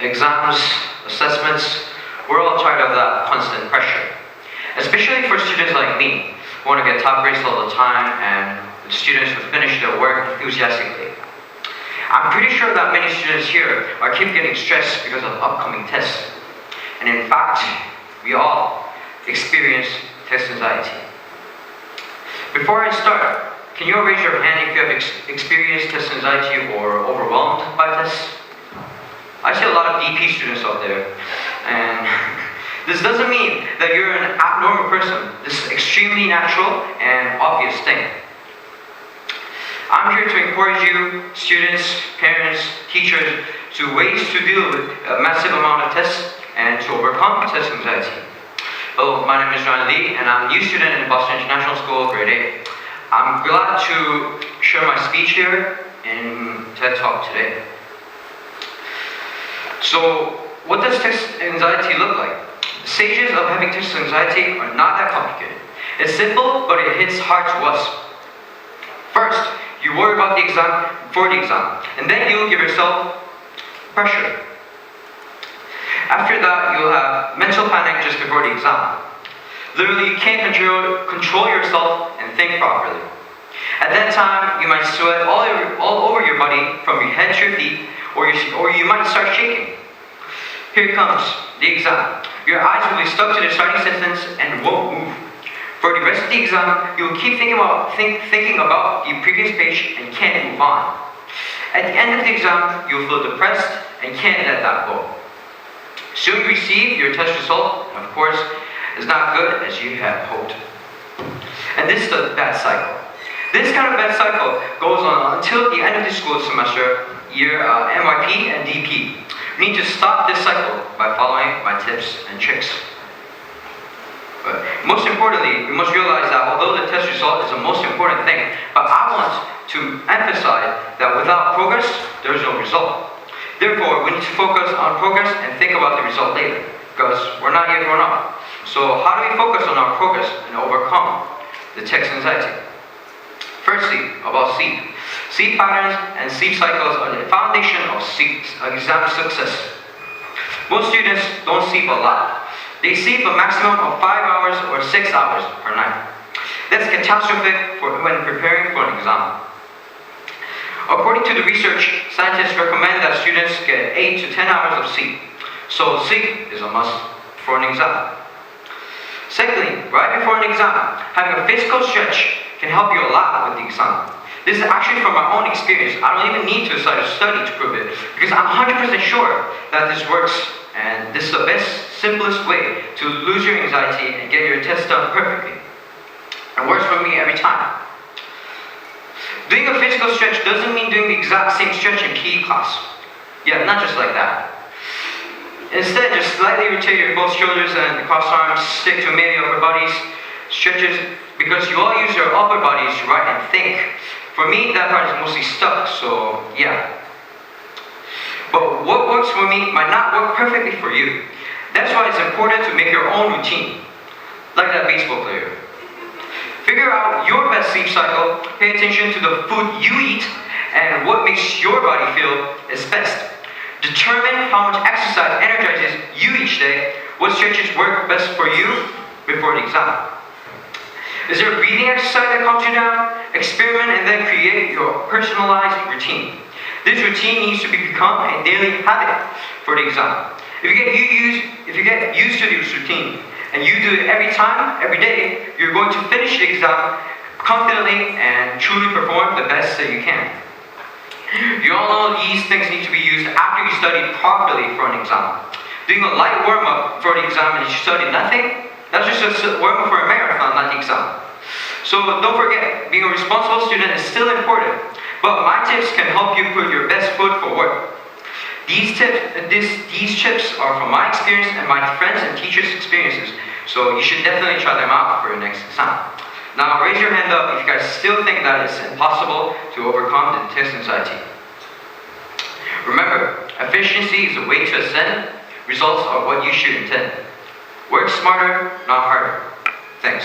exams, assessments, we're all tired of that constant pressure. Especially for students like me, who want to get top grades all the time, and students who finish their work enthusiastically. I'm pretty sure that many students here are keep getting stressed because of upcoming tests. And in fact, we all experience test anxiety. Before I start, can you all raise your hand if you have experienced test anxiety or overwhelmed by tests? I see a lot of DP students out there, and this doesn't mean that you're an abnormal person. This is extremely natural and obvious thing. I'm here to encourage you, students, parents, teachers, to ways to deal with a massive amount of tests and to overcome test anxiety. Hello, my name is John Lee, and I'm a new student in Boston International School, grade 8. I'm glad to share my speech here in TED Talk today. So, what does test anxiety look like? The stages of having test anxiety are not that complicated. It's simple, but it hits hard to us. First, you worry about the exam before the exam, and then you'll give yourself pressure. After that, you'll have mental panic just before the exam. Literally, you can't control yourself and think properly. At that time, you might sweat all over your body from your head to your feet, or you might start shaking. Here comes the exam. Your eyes will be stuck to the starting sentence and won't move. For the rest of the exam, you will keep thinking about the previous page and can't move on. At the end of the exam, you will feel depressed and can't let that go. Soon you receive your test result, and of course, it's not good as you had hoped. And this is the bad cycle. This kind of bad cycle goes on until the end of the school semester, year MYP and DP. We need to stop this cycle by following my tips and tricks. But most importantly, we must realize that although the test result is the most important thing, but I want to emphasize that without progress, there is no result. Therefore, we need to focus on progress and think about the result later, because we're not yet grown up. So how do we focus on our progress and overcome the test anxiety? Firstly, about sleep. Sleep patterns and sleep cycles are the foundation of exam success. Most students don't sleep a lot. They sleep a maximum of 5 hours or 6 hours per night. That's catastrophic when preparing for an exam. According to the research, scientists recommend that students get 8 to 10 hours of sleep. So sleep is a must for an exam. Secondly, right before an exam, having a physical stretch can help you a lot with the exam. This is actually from my own experience. I don't even need to study to prove it, because I'm 100% sure that this works, and this is the best, simplest way to lose your anxiety and get your test done perfectly. It works for me every time. Doing a physical stretch doesn't mean doing the exact same stretch in PE class. Yeah, not just like that. Instead, just slightly rotate your both shoulders and cross arms, stick to mainly upper bodies, stretches, because you all use your upper bodies to write and think. For me, that part is mostly stuck, so yeah. But what works for me might not work perfectly for you. That's why it's important to make your own routine, like that baseball player. Figure out your best sleep cycle, pay attention to the food you eat, and what makes your body feel is best. Determine how much exercise energizes you each day, what stretches work best for you before the exam. Is there a breathing exercise that calms you down? Experiment and then create your personalized routine. This routine needs to become a daily habit for the exam. If you get used to this routine, and you do it every time, every day, you're going to finish the exam confidently and truly perform the best that you can. You all know these things need to be used after you study properly for an exam. Doing a light warm-up for the exam and you study nothing, that's just a warm-up for a marathon, not the exam. So don't forget, being a responsible student is still important, but my tips can help you put your best foot forward. These tips are from my experience and my friends and teachers' experiences, so you should definitely try them out for your next exam. Now raise your hand up if you guys still think that it's impossible to overcome the test anxiety. Remember, efficiency is a way to ascend. Results are what you should intend. Work smarter, not harder. Thanks.